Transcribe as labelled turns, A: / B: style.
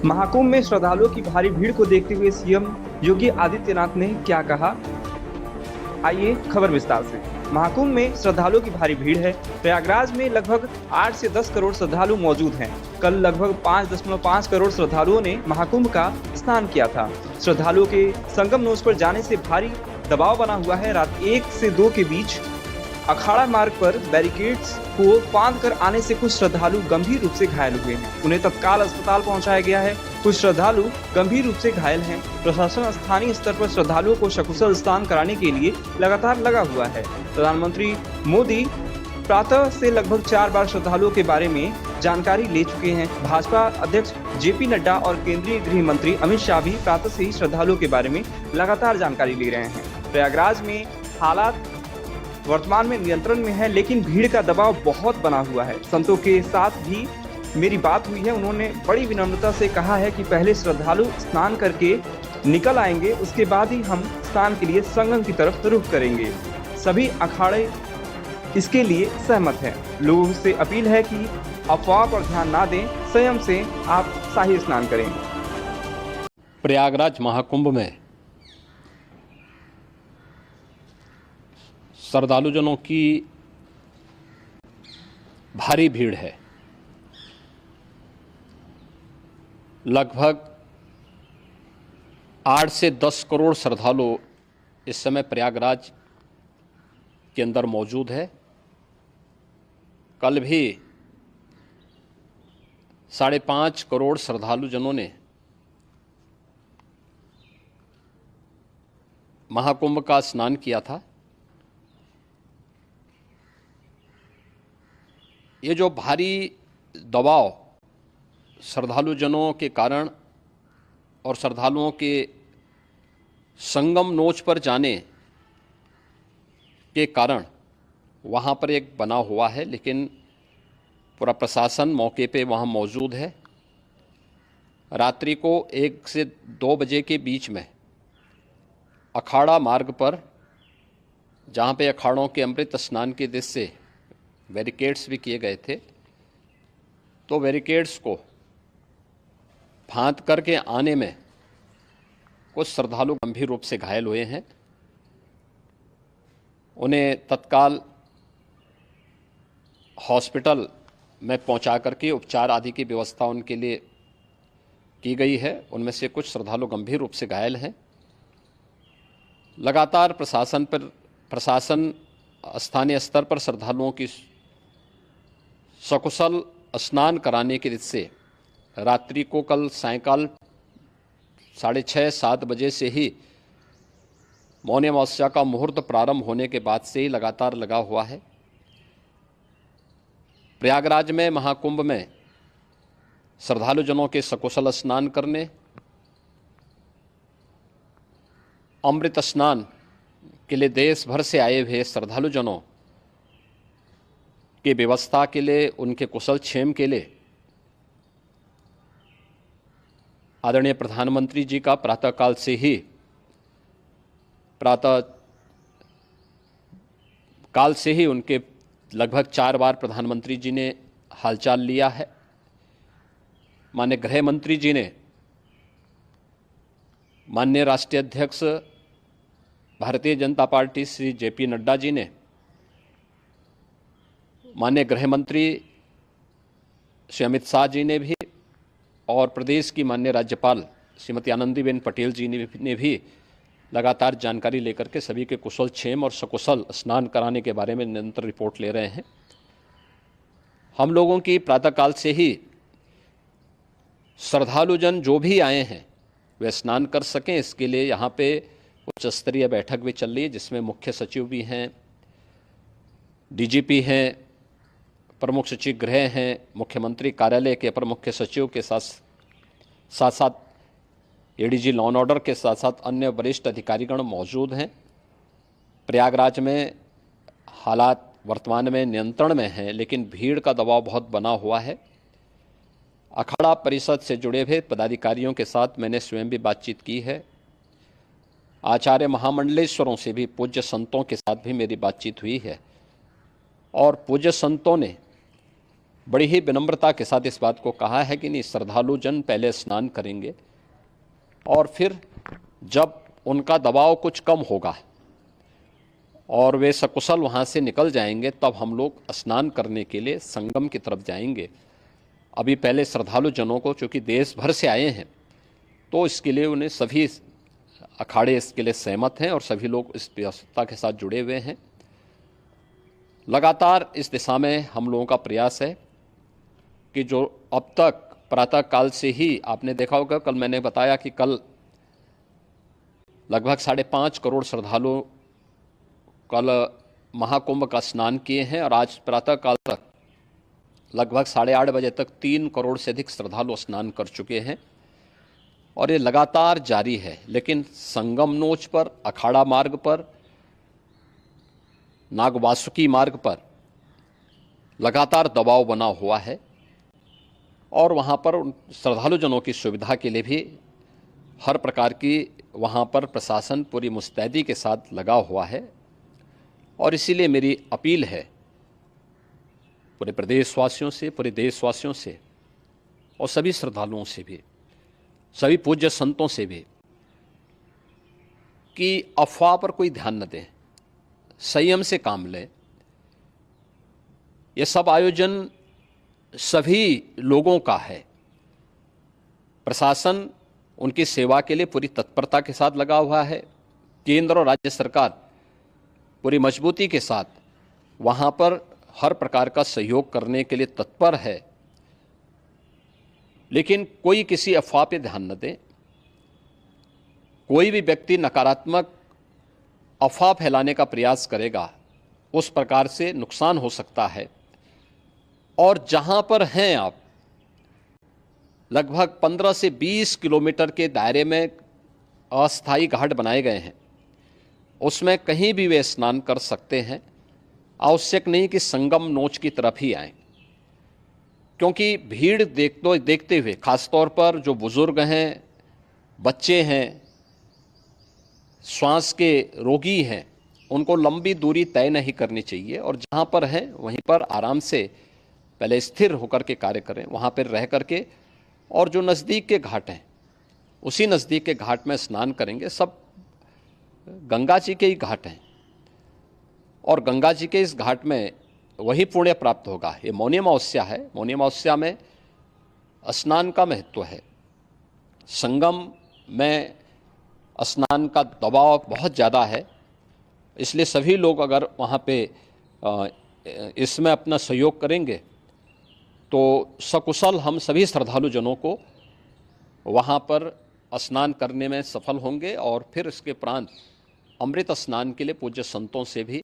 A: महाकुंभ में श्रद्धालुओं की भारी भीड़ को देखते हुए सीएम योगी आदित्यनाथ ने क्या कहा, आइए खबर विस्तार से। महाकुंभ में श्रद्धालुओं की भारी भीड़ है। प्रयागराज में लगभग 8 से 10 करोड़ श्रद्धालु मौजूद हैं। कल लगभग 5.5 करोड़ श्रद्धालुओं ने महाकुंभ का स्नान किया था। श्रद्धालुओं के संगम नोच पर जाने से भारी दबाव बना हुआ है। रात 1 से 2 के बीच अखाड़ा मार्ग पर बैरिकेड्स को बांधकर आने से कुछ श्रद्धालु गंभीर रूप से घायल हुए हैं। उन्हें तत्काल अस्पताल पहुंचाया गया है। कुछ श्रद्धालु गंभीर रूप से घायल हैं। प्रशासन स्थानीय स्तर पर श्रद्धालुओं को सकुशल स्नान कराने के लिए लगातार लगा हुआ है। प्रधानमंत्री मोदी प्रातः से लगभग 4 बार श्रद्धालुओं के बारे में जानकारी ले चुके हैं। भाजपा अध्यक्ष जेपी नड्डा और केंद्रीय गृह मंत्री अमित शाह भी प्रातः से ही श्रद्धालुओं के बारे में लगातार जानकारी ले रहे हैं। प्रयागराज में हालात वर्तमान में नियंत्रण में है, लेकिन भीड़ का दबाव बहुत बना हुआ है। संतों के साथ भी मेरी बात हुई है। उन्होंने बड़ी विनम्रता से कहा है कि पहले श्रद्धालु स्नान करके निकल आएंगे, उसके बाद ही हम स्नान के लिए संगम की तरफ रुख करेंगे। सभी अखाड़े इसके लिए सहमत हैं। लोगों से अपील है कि अफवाह पर ध्यान ना दें, संयम से आप शाही स्नान करें।
B: प्रयागराज महाकुंभ में श्रद्धालुजनों की भारी भीड़ है। लगभग 8 से 10 करोड़ श्रद्धालु इस समय प्रयागराज के अंदर मौजूद है। कल भी 5.5 करोड़ श्रद्धालुजनों ने महाकुंभ का स्नान किया था। ये जो भारी दबाव श्रद्धालुजनों के कारण और श्रद्धालुओं के संगम नोच पर जाने के कारण वहाँ पर एक बना हुआ है, लेकिन पूरा प्रशासन मौके पे वहाँ मौजूद है। रात्रि को 1 से 2 बजे के बीच में अखाड़ा मार्ग पर, जहाँ पे अखाड़ों के अमृत स्नान के दृश्य से बैरिकेड्स भी किए गए थे, तो बैरिकेड्स को फांद करके आने में कुछ श्रद्धालु गंभीर रूप से घायल हुए हैं। उन्हें तत्काल हॉस्पिटल में पहुंचा करके उपचार आदि की व्यवस्था उनके लिए की गई है। उनमें से कुछ श्रद्धालु गंभीर रूप से घायल हैं। लगातार प्रशासन स्थानीय स्तर पर श्रद्धालुओं की सकुशल स्नान कराने के दृष्टि से रात्रि को कल सायंकाल 6:30-7 बजे से ही मौनी अमावस्या का मुहूर्त प्रारंभ होने के बाद से ही लगातार लगा हुआ है। प्रयागराज में महाकुंभ में श्रद्धालुजनों के सकुशल स्नान करने, अमृत स्नान के लिए देश भर से आए हुए श्रद्धालुजनों की व्यवस्था के लिए, उनके कुशल क्षेम के लिए आदरणीय प्रधानमंत्री जी का प्रातःकाल से ही उनके लगभग 4 बार प्रधानमंत्री जी ने हालचाल लिया है। माननीय गृह मंत्री जी ने, माननीय राष्ट्रीय अध्यक्ष भारतीय जनता पार्टी श्री जेपी नड्डा जी ने, माननीय गृह मंत्री श्री अमित शाह जी ने भी, और प्रदेश की माननीय राज्यपाल श्रीमती आनंदीबेन पटेल जी ने भी लगातार जानकारी लेकर के सभी के कुशल क्षेम और सकुशल स्नान कराने के बारे में निरंतर रिपोर्ट ले रहे हैं। हम लोगों की प्रातःकाल से ही श्रद्धालुजन जो भी आए हैं वे स्नान कर सकें, इसके लिए यहाँ पे उच्च स्तरीय बैठक भी चल रही है, जिसमें मुख्य सचिव भी हैं, डीजीपी हैं, प्रमुख सचिव गृह हैं, मुख्यमंत्री कार्यालय के अपर मुख्य सचिव के साथ साथ एडीजी लॉ एंड ऑर्डर के साथ साथ अन्य वरिष्ठ अधिकारीगण मौजूद हैं। प्रयागराज में हालात वर्तमान में नियंत्रण में हैं, लेकिन भीड़ का दबाव बहुत बना हुआ है। अखाड़ा परिषद से जुड़े हुए पदाधिकारियों के साथ मैंने स्वयं भी बातचीत की है। आचार्य महामंडलेश्वरों से भी, पूज्य संतों के साथ भी मेरी बातचीत हुई है, और पूज्य संतों ने बड़ी ही विनम्रता के साथ इस बात को कहा है कि नहीं, श्रद्धालु जन पहले स्नान करेंगे और फिर जब उनका दबाव कुछ कम होगा और वे सकुशल वहाँ से निकल जाएंगे तब हम लोग स्नान करने के लिए संगम की तरफ जाएंगे। अभी पहले श्रद्धालु जनों को, चूँकि देश भर से आए हैं, तो इसके लिए उन्हें सभी अखाड़े इसके लिए सहमत हैं और सभी लोग इस व्यवस्था के साथ जुड़े हुए हैं। लगातार इस दिशा में हम लोगों का प्रयास है कि जो अब तक प्रातः काल से ही आपने देखा होगा, कल मैंने बताया कि कल लगभग 5.5 करोड़ श्रद्धालु कल महाकुंभ का स्नान किए हैं और आज प्रातः काल तक लगभग 8:30 बजे तक 3 करोड़ से अधिक श्रद्धालु स्नान कर चुके हैं और ये लगातार जारी है। लेकिन संगम नोच पर, अखाड़ा मार्ग पर, नागवासुकी मार्ग पर लगातार दबाव बना हुआ है और वहाँ पर श्रद्धालु जनों की सुविधा के लिए भी हर प्रकार की वहाँ पर प्रशासन पूरी मुस्तैदी के साथ लगा हुआ है। और इसीलिए मेरी अपील है पूरे प्रदेशवासियों से, पूरे देशवासियों से और सभी श्रद्धालुओं से भी, सभी पूज्य संतों से भी कि अफवाह पर कोई ध्यान न दें, संयम से काम लें। ये सब आयोजन सभी लोगों का है। प्रशासन उनकी सेवा के लिए पूरी तत्परता के साथ लगा हुआ है। केंद्र और राज्य सरकार पूरी मजबूती के साथ वहाँ पर हर प्रकार का सहयोग करने के लिए तत्पर है। लेकिन कोई किसी अफवाह पे ध्यान न दें। कोई भी व्यक्ति नकारात्मक अफवाह फैलाने का प्रयास करेगा, उस प्रकार से नुकसान हो सकता है। और जहां पर हैं आप, लगभग 15 से 20 किलोमीटर के दायरे में अस्थायी घाट बनाए गए हैं, उसमें कहीं भी वे स्नान कर सकते हैं। आवश्यक नहीं कि संगम नोच की तरफ ही आएं, क्योंकि भीड़ देखते हुए, खासतौर पर जो बुजुर्ग हैं, बच्चे हैं, श्वास के रोगी हैं, उनको लंबी दूरी तय नहीं करनी चाहिए और जहाँ पर हैं वहीं पर आराम से पहले स्थिर होकर के कार्य करें, वहाँ पर रह करके। और जो नज़दीक के घाट हैं, उसी नज़दीक के घाट में स्नान करेंगे। सब गंगा जी के ही घाट हैं और गंगा जी के इस घाट में वही पुण्य प्राप्त होगा। ये मौनी अमावस्या है, मौनी अमावस्या में स्नान का महत्व है। संगम में स्नान का दबाव बहुत ज़्यादा है, इसलिए सभी लोग अगर वहाँ पे इसमें अपना सहयोग करेंगे तो सकुशल हम सभी श्रद्धालु जनों को वहाँ पर स्नान करने में सफल होंगे और फिर इसके उपरांत अमृत स्नान के लिए पूज्य संतों से भी